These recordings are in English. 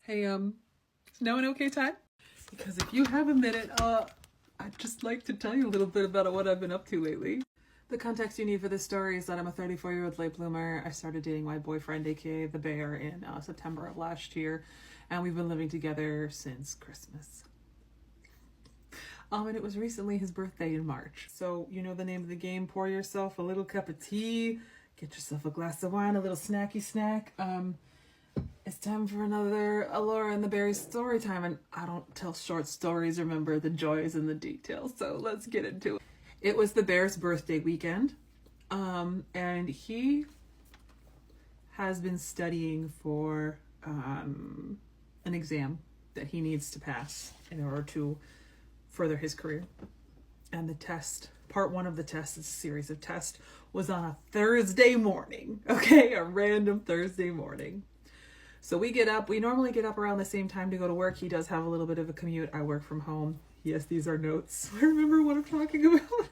Hey, is now an okay time? Because if you have a minute, I'd just like to tell you a little bit about what I've been up to lately. The context you need for this story is that I'm a 34-year-old late bloomer. I started dating my boyfriend, aka the Bear, in September of last year, and we've been living together since Christmas. And it was recently his birthday in March. So, you know the name of the game, pour yourself a little cup of tea, get yourself a glass of wine, a little snacky snack. It's time for another Laura and the Bear story time, and I don't tell short stories, remember the joys and the details, so let's get into it. It was the Bear's birthday weekend, and he has been studying for an exam that he needs to pass in order to further his career. And the test, part one of the test, it's a series of tests, was on a Thursday morning, okay? A random Thursday morning. So we get up, we normally get up around the same time to go to work. He does have a little bit of a commute. I work from home. Yes, these are notes. I remember what I'm talking about.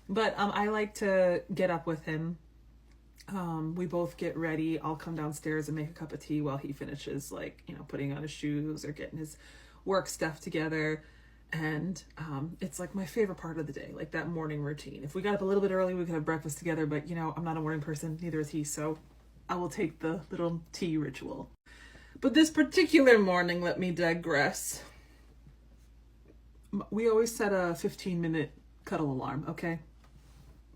But I like to get up with him. We both get ready. I'll come downstairs and make a cup of tea while he finishes, putting on his shoes or getting his work stuff together. And it's like my favorite part of the day, like that morning routine. If we got up a little bit early, we could have breakfast together, but I'm not a morning person, neither is he, so I will take the little tea ritual. But this particular morning, let me digress. We always set a 15-minute cuddle alarm, okay?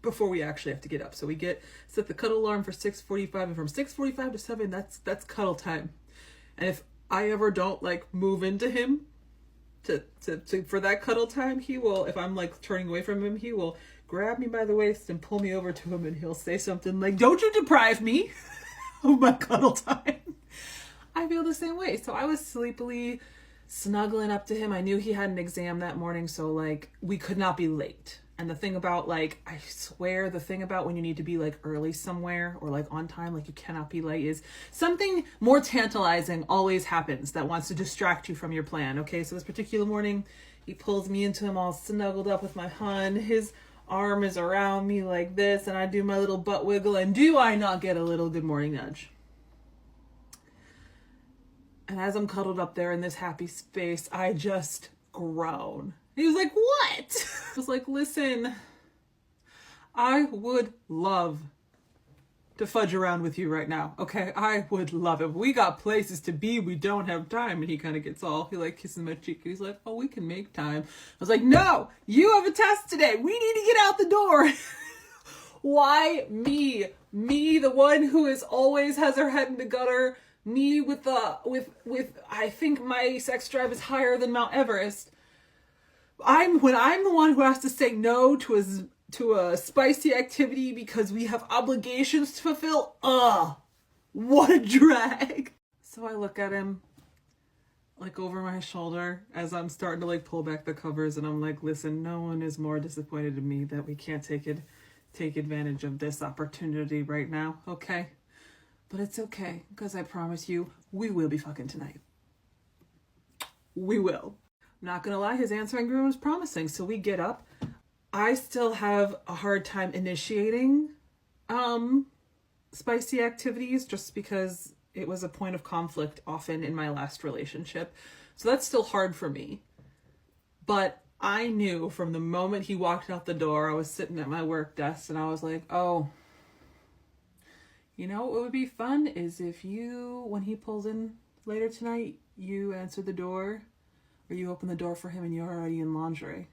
Before we actually have to get up. So we set the cuddle alarm for 6:45, and from 6:45 to 7, that's cuddle time. And if I ever don't move into him to for that cuddle time, he will, if I'm turning away from him, he will grab me by the waist and pull me over to him, and he'll say something like, "Don't you deprive me of my cuddle time." I feel the same way. So I was sleepily snuggling up to him. I knew he had an exam that morning, so we could not be late. And the thing about I swear the thing about when you need to be early somewhere or on time, you cannot be late, is something more tantalizing always happens that wants to distract you from your plan. Okay, so this particular morning, he pulls me into him all snuggled up with my hun. His arm is around me like this, and I do my little butt wiggle, and do I not get a little good morning nudge? And as I'm cuddled up there in this happy space, I just groan. He was like, "What?" I was like, "Listen, I would love to fudge around with you right now, okay? I would love it. We got places to be. We don't have time." And he kind of gets he kisses my cheek, and he's like, "Oh, we can make time." I was like, "No, you have a test today. We need to get out the door." Why me? Me, the one who always has her head in the gutter. Me with I think my sex drive is higher than Mount Everest. When I'm the one who has to say no to a spicy activity because we have obligations to fulfill. What a drag. So I look at him over my shoulder as I'm starting to pull back the covers, and I'm like, "Listen, no one is more disappointed in me that we can't take advantage of this opportunity right now, okay? But it's okay, because I promise you, we will be fucking tonight. We will." Not gonna lie, his answering room was promising. So we get up. I still have a hard time initiating spicy activities just because it was a point of conflict often in my last relationship. So that's still hard for me. But I knew from the moment he walked out the door, I was sitting at my work desk, and I was like, "Oh, what would be fun is if when he pulls in later tonight, you answer the door, or you open the door for him and you're already in lingerie.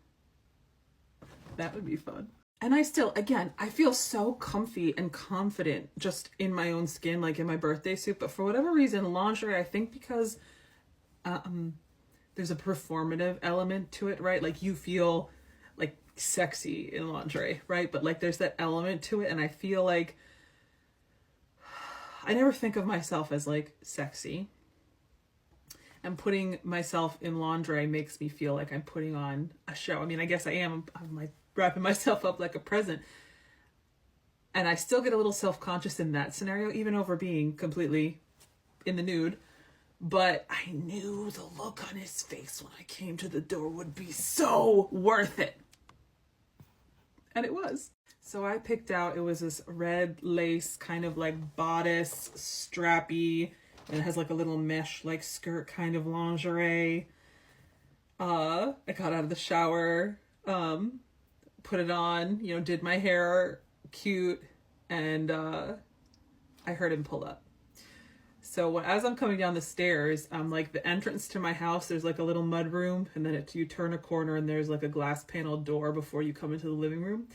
That would be fun." And I feel so comfy and confident just in my own skin, in my birthday suit. But for whatever reason, lingerie, I think because there's a performative element to it, right? You feel sexy in lingerie, right? But there's that element to it. And I feel I never think of myself as sexy. And putting myself in lingerie makes me feel like I'm putting on a show. I mean, I guess I am. I'm wrapping myself up like a present. And I still get a little self-conscious in that scenario, even over being completely in the nude. But I knew the look on his face when I came to the door would be so worth it. And it was. So I picked out, it was this red lace kind of bodice, strappy And it has like a little mesh like skirt kind of lingerie. I got out of the shower, put it on, you know, did my hair cute, and I heard him pull up. So as I'm coming down the stairs, like the entrance to my house, there's like a little mud room, and then you turn a corner and there's like a glass paneled door before you come into the living room.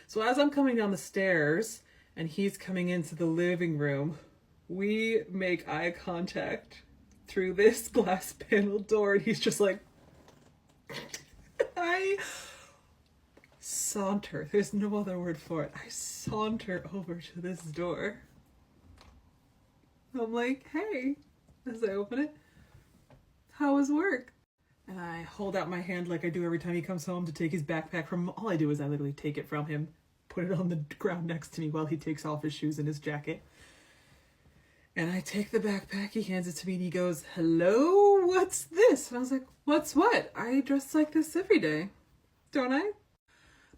So as I'm coming down the stairs and he's coming into the living room, we make eye contact through this glass paneled door, and he's just like, I saunter, there's no other word for it, I saunter over to this door. I'm like, hey, as I open it, how was work? And I hold out my hand like I do every time he comes home to take his backpack from him. All I do is I literally take it from him, put it on the ground next to me while he takes off his shoes and his jacket. And I take the backpack, he hands it to me, and he goes, hello, what's this? And I was like, what's what? I dress like this every day, don't I?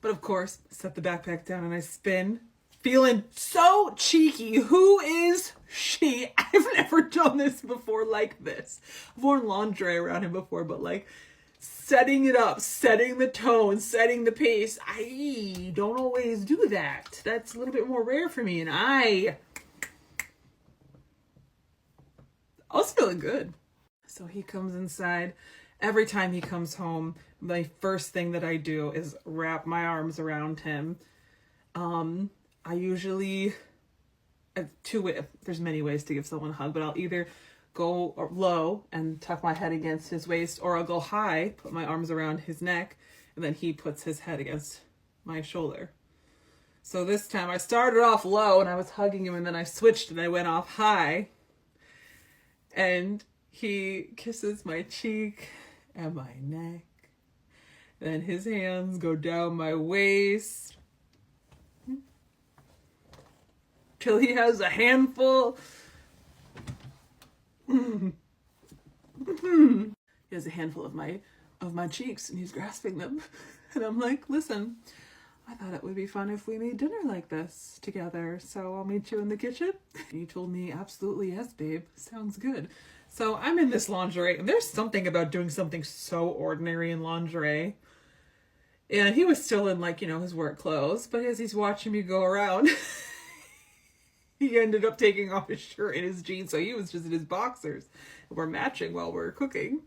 But of course, set the backpack down and I spin, feeling so cheeky. Who is she? I've never done this before like this. I've worn lingerie around him before, but like setting it up, setting the tone, setting the pace, I don't always do that. That's a little bit more rare for me, and I was feeling good. So he comes inside. Every time he comes home, my first thing that I do is wrap my arms around him. I usually, there's many ways to give someone a hug, but I'll either go low and tuck my head against his waist, or I'll go high, put my arms around his neck, and then he puts his head against my shoulder. So this time I started off low and I was hugging him, and then I switched and I went off high. And he kisses my cheek and my neck. Then his hands go down my waist till he has a handful. He has a handful of my cheeks, and he's grasping them. And I'm like, listen, I thought it would be fun if we made dinner like this together, so I'll meet you in the kitchen. And he told me, absolutely, yes, babe, sounds good. So I'm in this lingerie, and there's something about doing something so ordinary in lingerie. And he was still in, like, you know, his work clothes, but as he's watching me go around, he ended up taking off his shirt and his jeans, so he was just in his boxers. We're matching while we're cooking.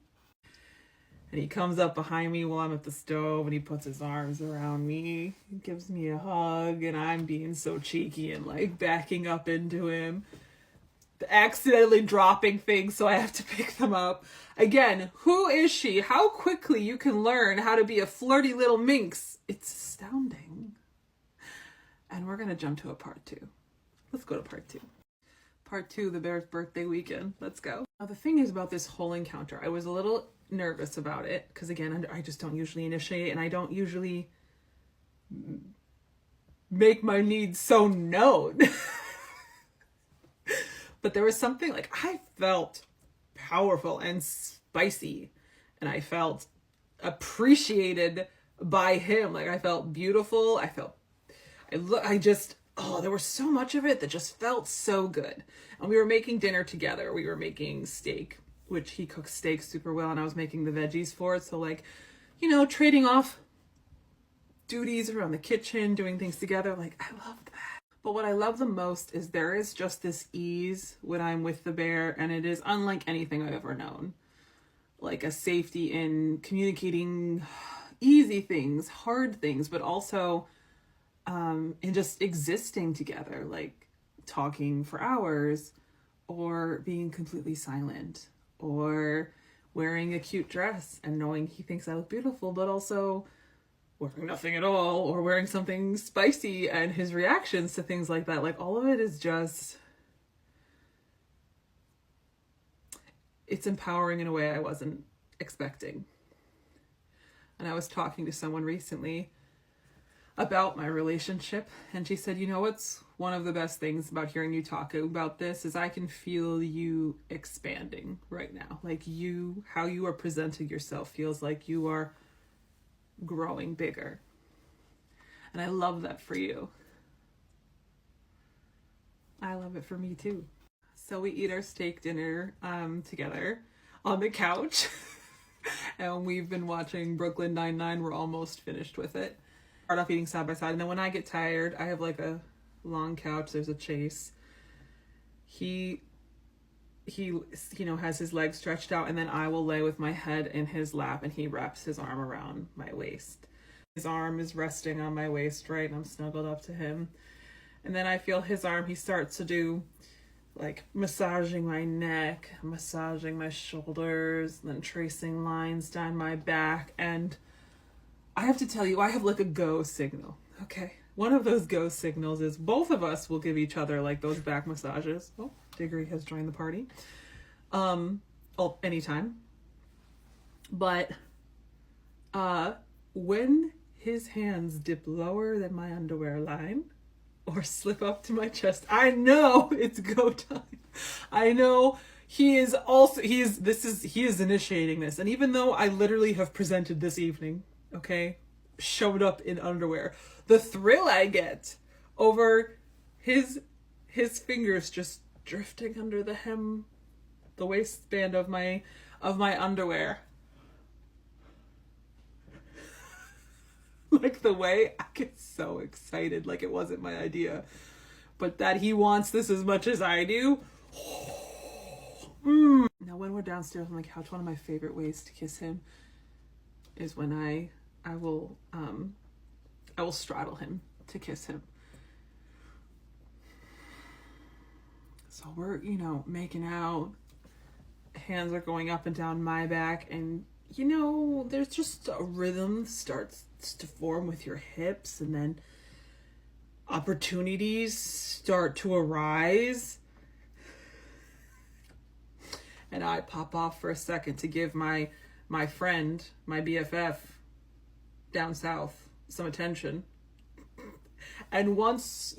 And he comes up behind me while I'm at the stove, and he puts his arms around me, he gives me a hug, and I'm being so cheeky and like backing up into him, accidentally dropping things, so I have to pick them up. Again, who is she? How quickly you can learn how to be a flirty little minx. It's astounding. And we're gonna jump to a part 2. Let's go to part 2. Part 2, the bear's birthday weekend. Let's go. Now the thing is about this whole encounter, I was a little nervous about it because, again, I just don't usually initiate, and I don't usually make my needs so known. But there was something, like, I felt powerful and spicy, and I felt appreciated by him. Like, I felt beautiful. There was so much of it that just felt so good. And we were making dinner together. We were making steak, which he cooks steak super well, and I was making the veggies for it. So, like, you know, trading off duties around the kitchen, doing things together. Like, I loved that. But what I love the most is there is just this ease when I'm with the bear, and it is unlike anything I've ever known. Like a safety in communicating easy things, hard things, but also in just existing together, like talking for hours, or being completely silent, or wearing a cute dress and knowing he thinks I look beautiful, but also wearing nothing at all, or wearing something spicy, and his reactions to things like that. Like, all of it is just, it's empowering in a way I wasn't expecting. And I was talking to someone recently about my relationship, and she said, you know what's one of the best things about hearing you talk about this is I can feel you expanding right now. Like, how you are presenting yourself feels like you are growing bigger. And I love that for you. I love it for me too. So we eat our steak dinner together on the couch. And we've been watching Brooklyn Nine-Nine. We're almost finished with it. Start off eating side by side. And then when I get tired, I have like a long couch. There's a Chase. He has his legs stretched out, and then I will lay with my head in his lap, and he wraps his arm around my waist. His arm is resting on my waist, right? And I'm snuggled up to him. And then I feel his arm, he starts to do like massaging my neck, massaging my shoulders, and then tracing lines down my back. And I have to tell you, I have like a go signal, okay? One of those go signals is both of us will give each other like those back massages. Oh, Diggory has joined the party. Anytime. But when his hands dip lower than my underwear line or slip up to my chest, I know it's go time. I know he is initiating this. And even though I literally have presented this evening, okay, showed up in underwear, the thrill I get over his fingers just drifting under the hem, the waistband of my underwear. Like the way I get so excited, like it wasn't my idea, but that he wants this as much as I do. Now when we're downstairs on the couch, one of my favorite ways to kiss him is when I will straddle him to kiss him. So we're, making out, hands are going up and down my back, and there's just a rhythm starts to form with your hips, and then opportunities start to arise. And I pop off for a second to give my friend, my BFF down south, some attention. And once,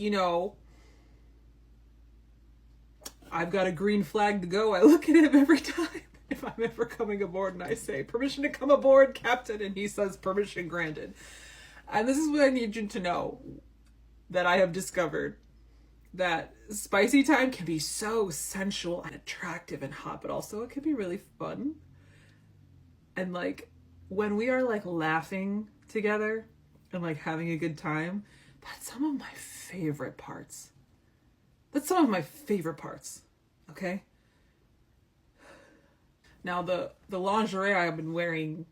I've got a green flag to go, I look at him every time. If I'm ever coming aboard and I say, "Permission to come aboard, Captain," and he says, "Permission granted." And this is what I need you to know, that I have discovered that spicy time can be so sensual and attractive and hot, but also it can be really fun. And like when we are like laughing together and like having a good time, that's some of my favorite parts. Okay? Now the lingerie I've been wearing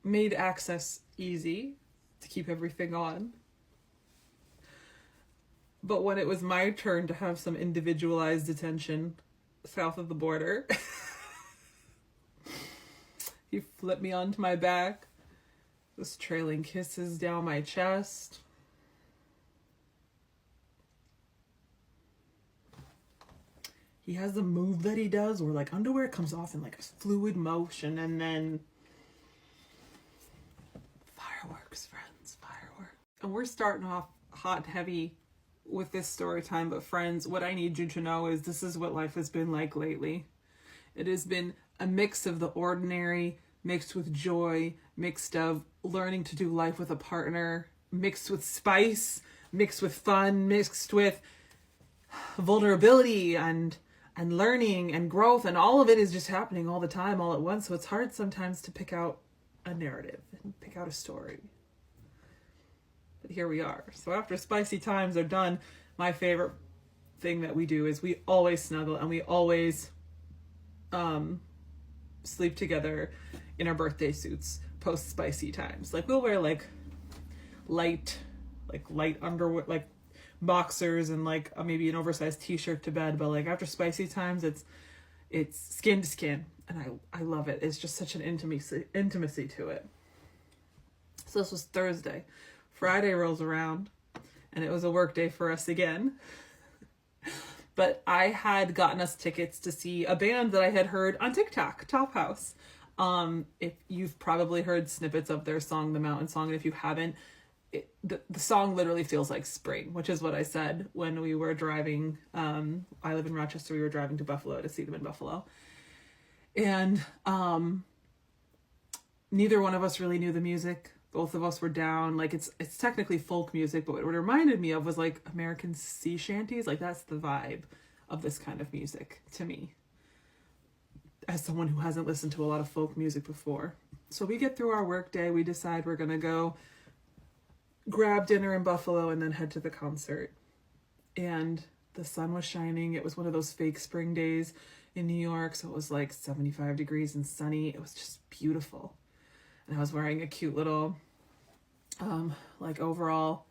made access easy to keep everything on. But when it was my turn to have some individualized attention south of the border, he flipped me onto my back, was trailing kisses down my chest. He has a move that he does where like underwear comes off in like a fluid motion, and then fireworks, friends, fireworks. And we're starting off hot and heavy with this story time, but friends, what I need you to know is this is what life has been like lately. It has been a mix of the ordinary, mixed with joy, mixed of learning to do life with a partner, mixed with spice, mixed with fun, mixed with vulnerability and learning and growth, and all of it is just happening all the time, all at once. So it's hard sometimes to pick out a narrative and pick out a story. But here we are. So after spicy times are done, my favorite thing that we do is we always snuggle and we always sleep together in our birthday suits post spicy times. Like we'll wear like light underwear, like boxers, and like maybe an oversized t-shirt to bed, but like after spicy times it's skin to skin, and I love it. It's just such an intimacy to it. So this was Thursday. Friday rolls around and it was a work day for us again. But I had gotten us tickets to see a band that I had heard on TikTok, Top House. If you've probably heard snippets of their song, The Mountain Song, and if you haven't, the song literally feels like spring, which is what I said when we were driving. I live in Rochester. We were driving to Buffalo to see them in Buffalo. And neither one of us really knew the music. Both of us were down. Like it's technically folk music, but what it reminded me of was like American sea shanties. Like that's the vibe of this kind of music to me, as someone who hasn't listened to a lot of folk music before. So we get through our work day, we decide we're gonna go grab dinner in Buffalo and then head to the concert. And the sun was shining. It was one of those fake spring days in New York, so it was like 75 degrees and sunny. It was just beautiful. And I was wearing a cute little like overall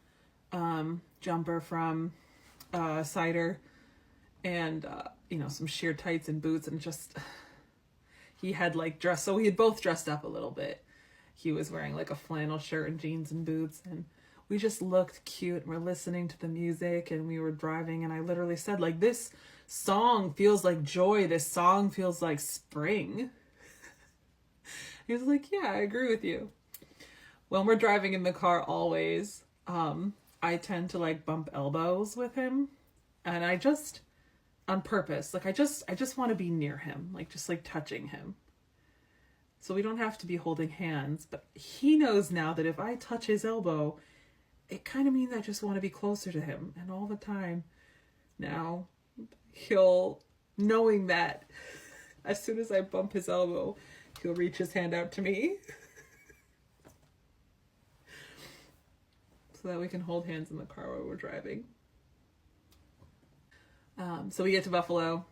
jumper from Cider, and you know, some sheer tights and boots, and just he had like dressed, so we had both dressed up a little bit. He was wearing like a flannel shirt and jeans and boots, and we just looked cute, and we're listening to the music, and we were driving, and I literally said, like, this song feels like joy, this song feels like spring. He was like, yeah, I agree with you. When we're driving in the car, always, I tend to like bump elbows with him, and I just, on purpose, like I just want to be near him, like just like touching him. So we don't have to be holding hands, but he knows now that if I touch his elbow, it kind of means I just want to be closer to him. And all the time now, he'll, knowing that as soon as I bump his elbow, he'll reach his hand out to me so that we can hold hands in the car while we're driving. So we get to Buffalo.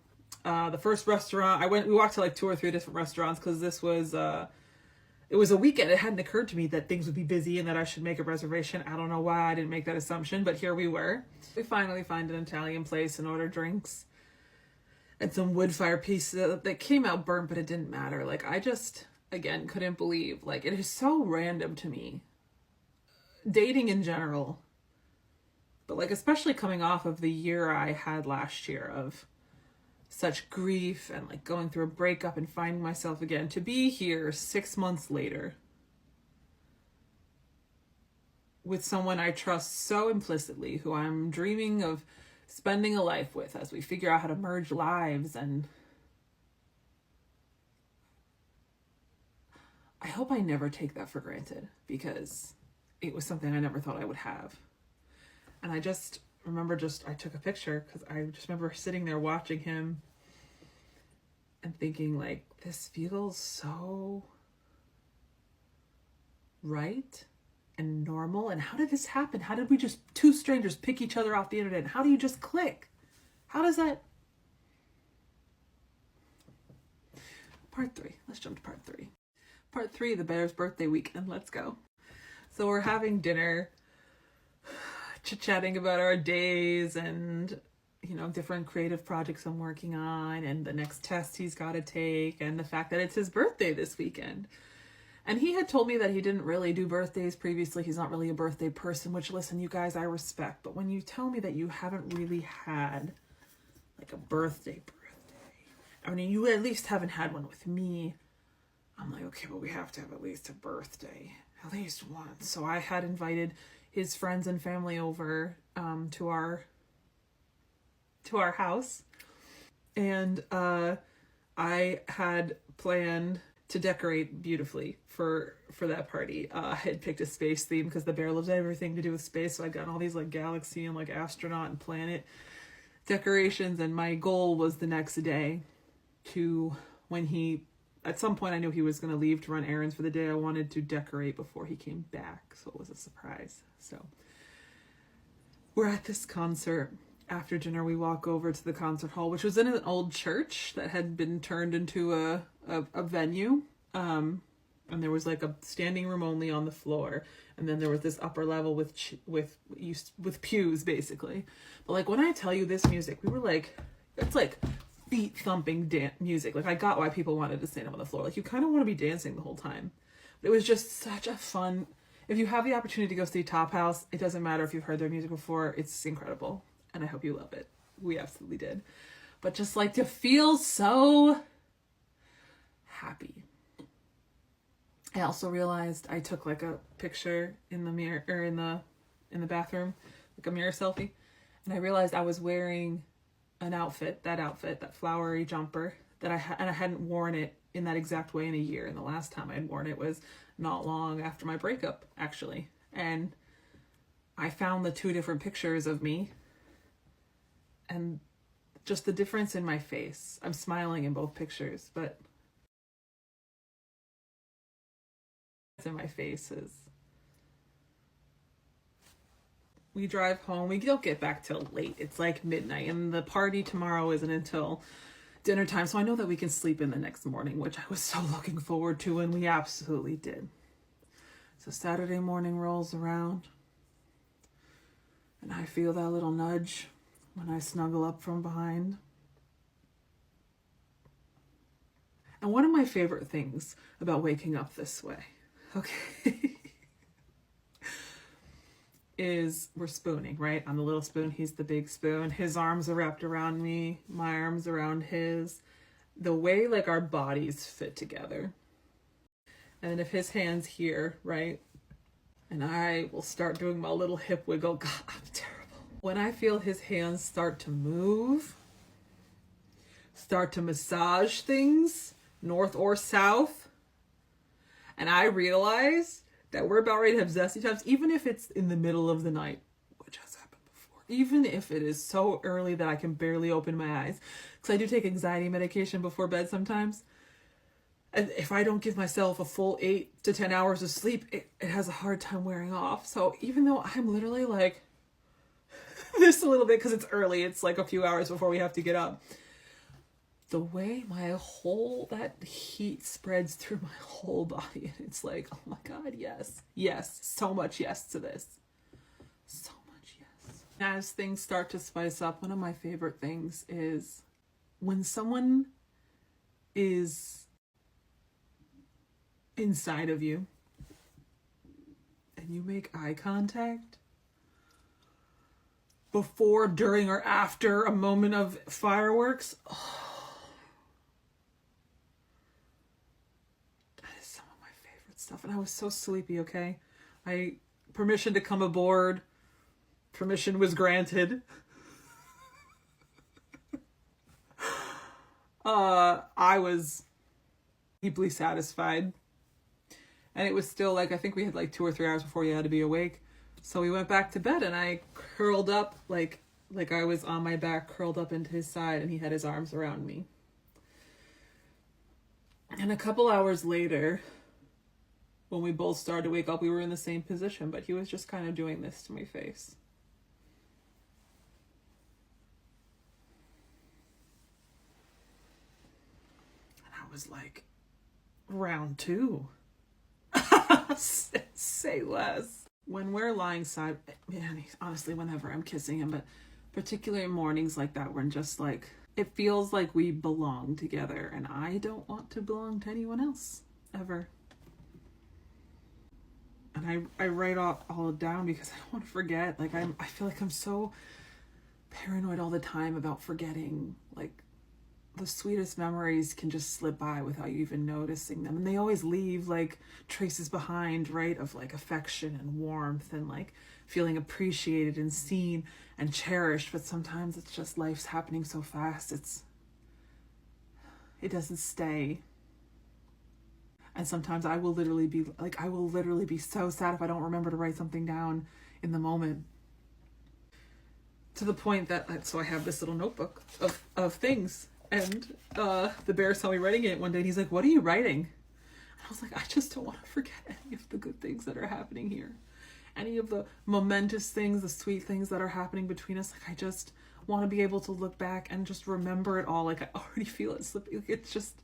The first restaurant, we walked to like 2 or 3 different restaurants because this was, it was a weekend. It hadn't occurred to me that things would be busy and that I should make a reservation. I don't know why I didn't make that assumption, but here we were. We finally find an Italian place and order drinks and some wood fire pieces that came out burnt, but it didn't matter. Like, I just, again, couldn't believe, like, it is so random to me. Dating in general, but like, especially coming off of the year I had last year of such grief and like going through a breakup and finding myself again, to be here 6 months later with someone I trust so implicitly, who I'm dreaming of spending a life with as we figure out how to merge lives. And I hope I never take that for granted, because it was something I never thought I would have. And I just remember I took a picture because I just remember sitting there watching him and thinking, like, this feels so right and normal. And how did this happen? How did we just, 2 strangers, pick each other off the internet? How do you just click? How does that? Part 3. Let's jump to part 3. Part 3, the Bear's birthday weekend. Let's go. So we're having dinner, chit-chatting about our days and, you know, different creative projects I'm working on and the next test he's got to take and the fact that it's his birthday this weekend. And he had told me that he didn't really do birthdays previously. He's not really a birthday person, which, listen, you guys, I respect. But when you tell me that you haven't really had like a birthday, I mean, you at least haven't had one with me. I'm like, okay, but we have to have at least a birthday, at least once. So I had invited his friends and family over to our house, and I had planned to decorate beautifully for that party. I had picked a space theme because the bear loves everything to do with space, so I'd gotten all these like galaxy and like astronaut and planet decorations, and my goal was the next day to, when he, at some point I knew he was going to leave to run errands for the day, I wanted to decorate before he came back, so it was a surprise. So we're at this concert. After dinner, we walk over to the concert hall, which was in an old church that had been turned into a venue. And there was like a standing room only on the floor, and then there was this upper level with pews basically. But like, when I tell you this music, we were like, it's like feet thumping music. Like, I got why people wanted to stand up on the floor. Like, you kind of want to be dancing the whole time. But it was just such a fun. If you have the opportunity to go see Top House, it doesn't matter if you've heard their music before. It's incredible. And I hope you love it. We absolutely did. But just like to feel so happy. I also realized I took like a picture in the mirror, or in the bathroom, like a mirror selfie. And I realized I was wearing an outfit, that flowery jumper that I hadn't worn it in that exact way in a year. And the last time I had worn it was not long after my breakup, actually. And I found the 2 different pictures of me, and just the difference in my face. I'm smiling in both pictures, but in my face is, we drive home. We don't get back till late. It's like midnight, and the party tomorrow isn't until dinner time. So I know that we can sleep in the next morning, which I was so looking forward to, and we absolutely did. So Saturday morning rolls around, and I feel that little nudge when I snuggle up from behind. And one of my favorite things about waking up this way, okay, is we're spooning, right? I'm the little spoon, he's the big spoon. His arms are wrapped around me, my arms around his. The way like our bodies fit together. And then if his hand's here, right? And I will start doing my little hip wiggle. God, I'm terrible. When I feel his hands start to move, start to massage things, north or south, and I realize that we're about ready to have zesty times, even if it's in the middle of the night, which has happened before, even if it is so early that I can barely open my eyes, because I do take anxiety medication before bed sometimes. And if I don't give myself a full 8 to 10 hours of sleep, it has a hard time wearing off. So even though I'm literally like this a little bit because it's early, it's like a few hours before we have to get up, the way that heat spreads through my whole body, and it's like, oh my God, yes, so much yes to this. So much yes. As things start to spice up, one of my favorite things is when someone is inside of you and you make eye contact before, during, or after a moment of fireworks. Oh, stuff. And I was so sleepy, okay? Permission to come aboard. Permission was granted. I was deeply satisfied. And it was still like, I think we had like 2 or 3 hours before you had to be awake. So we went back to bed, and I curled up like I was on my back, curled up into his side, and he had his arms around me. And a couple hours later, when we both started to wake up, we were in the same position, but he was just kind of doing this to my face. And I was like, round 2. Say less. When we're lying side, man, honestly, whenever I'm kissing him, but particularly in mornings like that, when just like, it feels like we belong together, and I don't want to belong to anyone else, ever. And I write all down because I don't want to forget. Like I feel like I'm so paranoid all the time about forgetting. Like the sweetest memories can just slip by without you even noticing them. And they always leave like traces behind, right? Of like affection and warmth and like feeling appreciated and seen and cherished. But sometimes it's just life's happening so fast. It doesn't stay. And sometimes I will literally be so sad if I don't remember to write something down in the moment. To the point that, so I have this little notebook of things. And the bear saw me writing it one day, and he's like, "What are you writing?" And I was like, I just don't want to forget any of the good things that are happening here. Any of the momentous things, the sweet things that are happening between us. Like, I just want to be able to look back and just remember it all. Like, I already feel it slipping. It's just...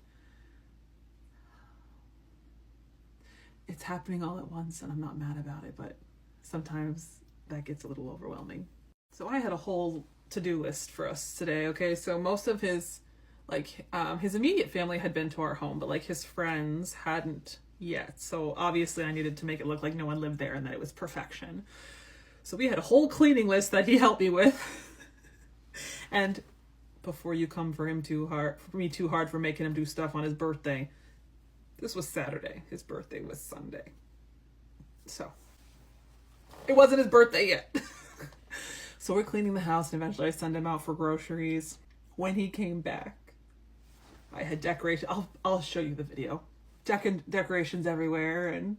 it's happening all at once, and I'm not mad about it, but sometimes that gets a little overwhelming. So I had a whole to-do list for us today, okay? So most of his immediate family had been to our home, but like his friends hadn't yet. So obviously I needed to make it look like no one lived there and that it was perfection. So we had a whole cleaning list that he helped me with. And before you come for me too hard for making him do stuff on his birthday, this was Saturday. His birthday was Sunday. So it wasn't his birthday yet. So we're cleaning the house, and eventually I send him out for groceries. When he came back, I had decorations. I'll show you the video. Decorations everywhere, and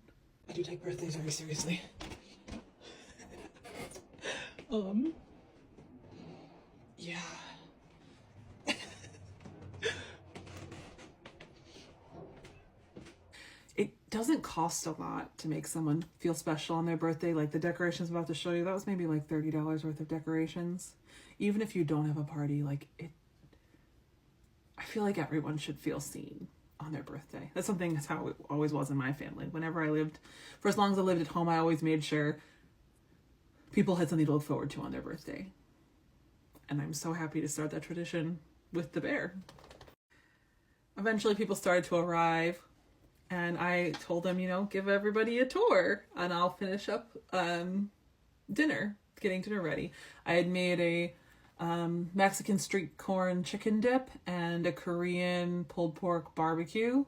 I do take birthdays very seriously. Yeah. It doesn't cost a lot to make someone feel special on their birthday. Like the decorations I'm about to show you, that was maybe like $30 worth of decorations. Even if you don't have a party, like it, I feel like everyone should feel seen on their birthday. That's how it always was in my family. Whenever I lived, for as long as I lived at home, I always made sure people had something to look forward to on their birthday. And I'm so happy to start that tradition with the bear. Eventually people started to arrive, and I told them, give everybody a tour and I'll finish up getting dinner ready. I had made a Mexican street corn chicken dip and a Korean pulled pork barbecue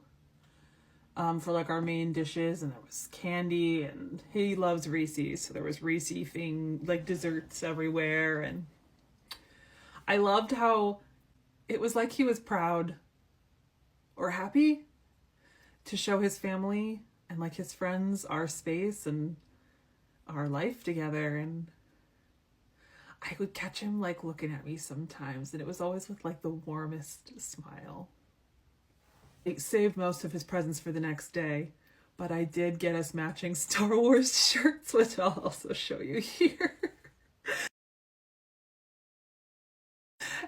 for like our main dishes, and there was candy, and he loves Reese's, so there was Reese like desserts everywhere. And I loved how it was like he was proud or happy to show his family and like his friends our space and our life together. And I would catch him like looking at me sometimes, and it was always with like the warmest smile. I saved most of his presents for the next day, but I did get us matching Star Wars shirts, which I'll also show you here.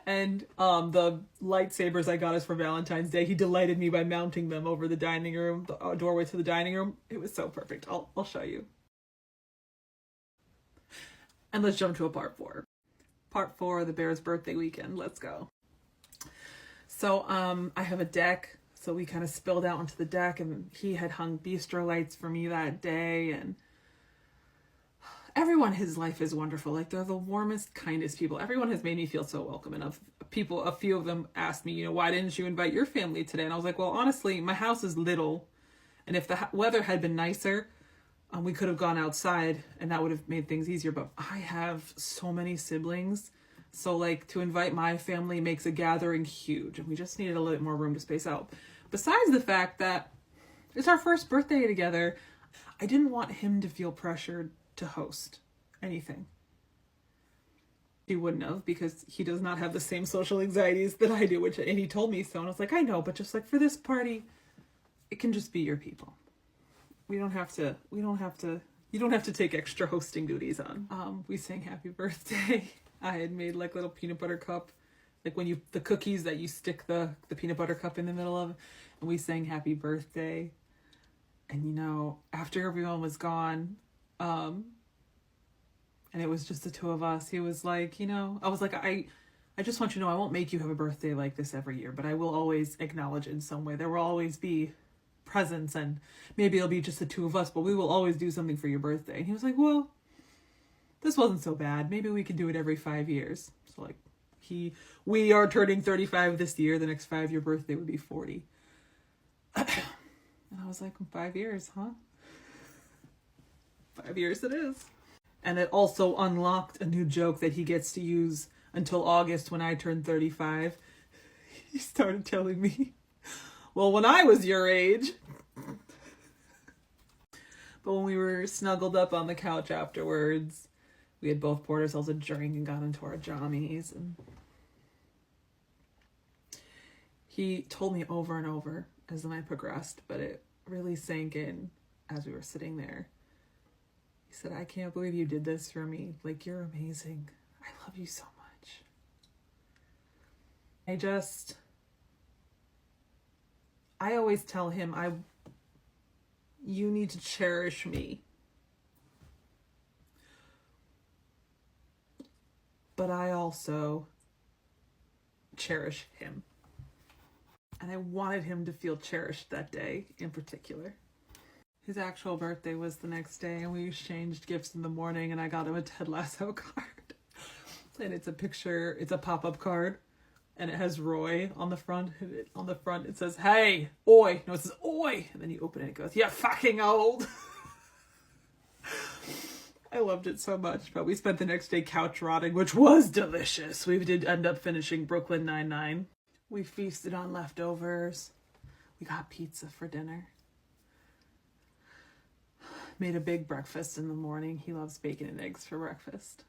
And the lightsabers I got us for Valentine's Day, he delighted me by mounting them over the dining room, the doorway to the dining room. It was so perfect. I'll show you. And let's jump to a part 4. Part 4, the bear's birthday weekend. Let's go. So I have a deck, so we kind of spilled out onto the deck, and he had hung bistro lights for me that day. And everyone, his life is wonderful. Like, they're the warmest, kindest people. Everyone has made me feel so welcome. And a few of them asked me, why didn't you invite your family today? And I was like, well, honestly, my house is little, and if the weather had been nicer, we could have gone outside and that would have made things easier. But I have so many siblings, so like to invite my family makes a gathering huge, and we just needed a little bit more room to space out. Besides the fact that it's our first birthday together, I didn't want him to feel pressured to host anything. He wouldn't have, because he does not have the same social anxieties that I do, and he told me so. And I was like, I know, but just like for this party, it can just be your people. You don't have to take extra hosting duties on. We sang happy birthday. I had made like little peanut butter cup, like the cookies that you stick the peanut butter cup in the middle of, and we sang happy birthday. And after everyone was gone, and it was just the two of us, he was like, I was like, I just want you to know I won't make you have a birthday like this every year, but I will always acknowledge it in some way. There will always be presents, and maybe it'll be just the two of us, but we will always do something for your birthday. And he was like, well, this wasn't so bad. Maybe we could do it every 5 years. So like we are turning 35 this year. The next 5-year birthday would be 40. And I was like, 5 years, huh? 5 years it is. And it also unlocked a new joke that he gets to use until August when I turn 35. He started telling me, well, when I was your age. But when we were snuggled up on the couch afterwards, we had both poured ourselves a drink and got into our jammies. And he told me over and over as the night progressed, but it really sank in as we were sitting there. He said, I can't believe you did this for me. Like, you're amazing. I love you so much. I always tell him, you need to cherish me. But I also cherish him. And I wanted him to feel cherished that day in particular. His actual birthday was the next day, and we exchanged gifts in the morning, and I got him a Ted Lasso card. And it's a pop-up card. And it has Roy on the front. On the front, it says, hey, oi. No, it says, oi. And then you open it, and it goes, you're fucking old. I loved it so much. But we spent the next day couch rotting, which was delicious. We did end up finishing Brooklyn Nine-Nine. We feasted on leftovers. We got pizza for dinner. Made a big breakfast in the morning. He loves bacon and eggs for breakfast.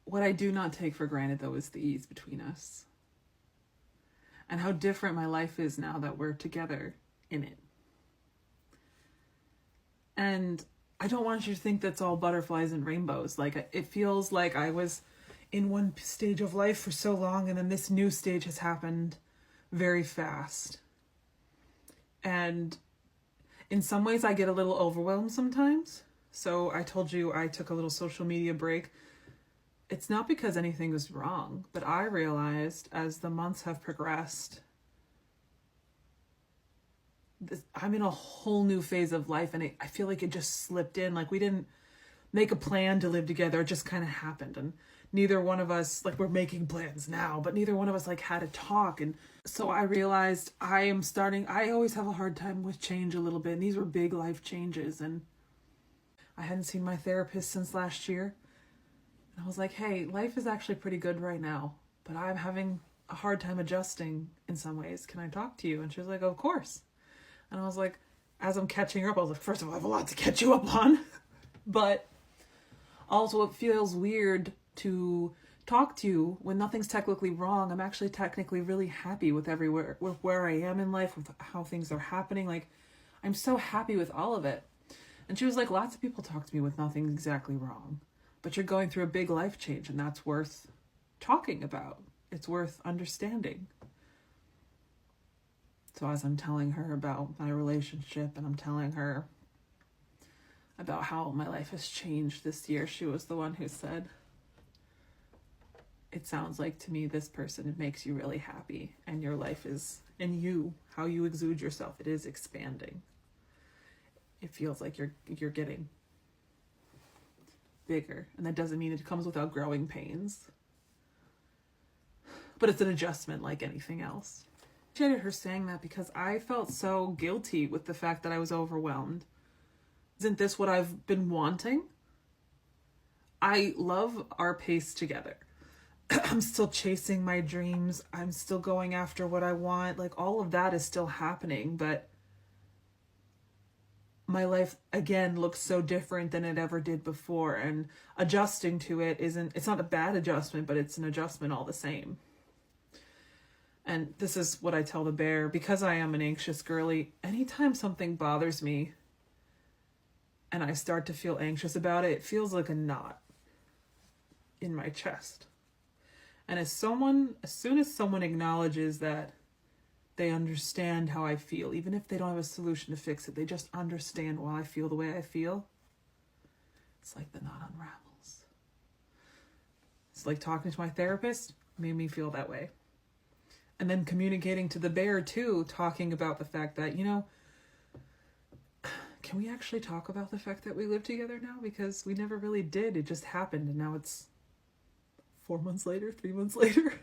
What I do not take for granted, though, is the ease between us. And how different my life is now that we're together. in it. And I don't want you to think that's all butterflies and rainbows. Like, it feels like I was in one stage of life for so long, and then this new stage has happened very fast. And in some ways I get a little overwhelmed sometimes. So I told you I took a little social media break. It's not because anything was wrong, but I realized as the months have progressed, I'm in a whole new phase of life, and I feel like it just slipped in. Like, we didn't make a plan to live together. It just kind of happened. And neither one of us, like, we're making plans now, but neither one of us, like, had a talk. And so I realized I always have a hard time with change a little bit. And these were big life changes. And I hadn't seen my therapist since last year. And I was like, hey, life is actually pretty good right now, but I'm having a hard time adjusting in some ways. Can I talk to you? And she was like, of course. And I was like, as I'm catching her up, I was like, first of all, I have a lot to catch you up on. But also it feels weird to talk to you when nothing's technically wrong. I'm actually technically really happy with where I am in life, with how things are happening. Like, I'm so happy with all of it. And she was like, lots of people talk to me with nothing exactly wrong, but you're going through a big life change, and that's worth talking about. It's worth understanding. So as I'm telling her about my relationship, and I'm telling her about how my life has changed this year, she was the one who said, it sounds like to me this person, it makes you really happy, and your life is, and you, how you exude yourself, it is expanding. It feels like you're getting bigger, and that doesn't mean it comes without growing pains, but it's an adjustment like anything else. I appreciated her saying that because I felt so guilty with the fact that I was overwhelmed. Isn't this what I've been wanting? I love our pace together. I'm still chasing my dreams. I'm still going after what I want. Like, all of that is still happening, but my life again looks so different than it ever did before, and adjusting to it it's not a bad adjustment, but it's an adjustment all the same. And this is what I tell the bear, because I am an anxious girly, anytime something bothers me and I start to feel anxious about it, it feels like a knot in my chest. And as soon as someone acknowledges that they understand how I feel, even if they don't have a solution to fix it, they just understand why I feel the way I feel, it's like the knot unravels. It's like talking to my therapist made me feel that way. And then communicating to the bear too, talking about the fact that, can we actually talk about the fact that we live together now? Because we never really did. It just happened, and now it's 4 months later, 3 months later.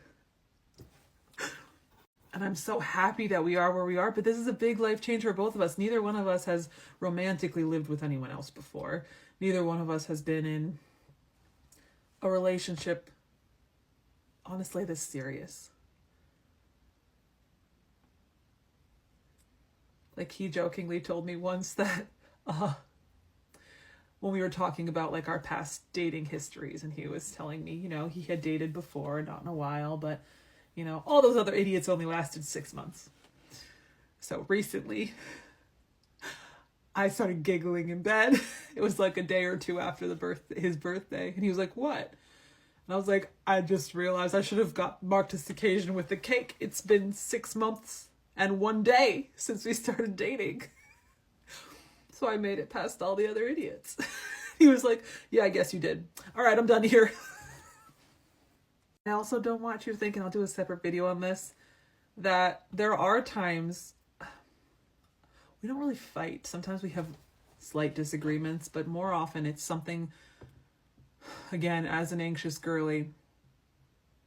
And I'm so happy that we are where we are, but this is a big life change for both of us. Neither one of us has romantically lived with anyone else before. Neither one of us has been in a relationship, honestly, this serious. Like, he jokingly told me once that when we were talking about like our past dating histories, and he was telling me, he had dated before, not in a while, but all those other idiots only lasted 6 months. So recently I started giggling in bed. It was like a day or two after his birthday, and he was like, what? And I was like, I just realized I should have marked this occasion with the cake. It's been 6 months and 1 day since we started dating. So I made it past all the other idiots. He was like, yeah, I guess you did. All right, I'm done here. I also don't want you to think, and I'll do a separate video on this, that there are times we don't really fight. Sometimes we have slight disagreements, but more often it's something, again, as an anxious girly,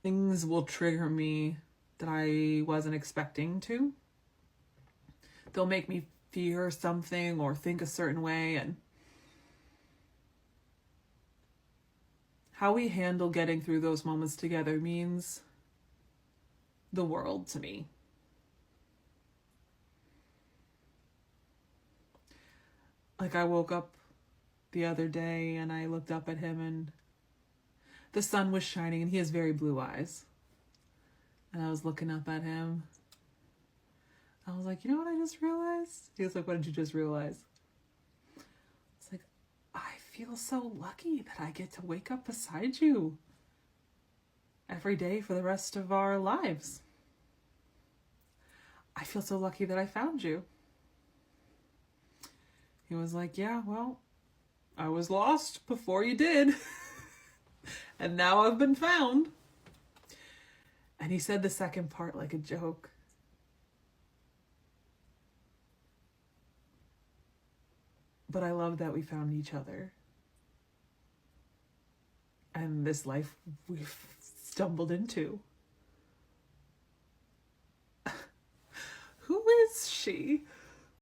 things will trigger me that I wasn't expecting to. They'll make me fear something or think a certain way, and how we handle getting through those moments together means the world to me. Like, I woke up the other day and I looked up at him, and the sun was shining, and he has very blue eyes. And I was looking up at him, I was like, you know what I just realized? He was like, what did you just realize? It's like, I feel so lucky that I get to wake up beside you every day for the rest of our lives. I feel so lucky that I found you. He was like, yeah, well, I was lost before you did. And now I've been found. And he said the second part like a joke. But I love that we found each other. And this life we've stumbled into. Who is she?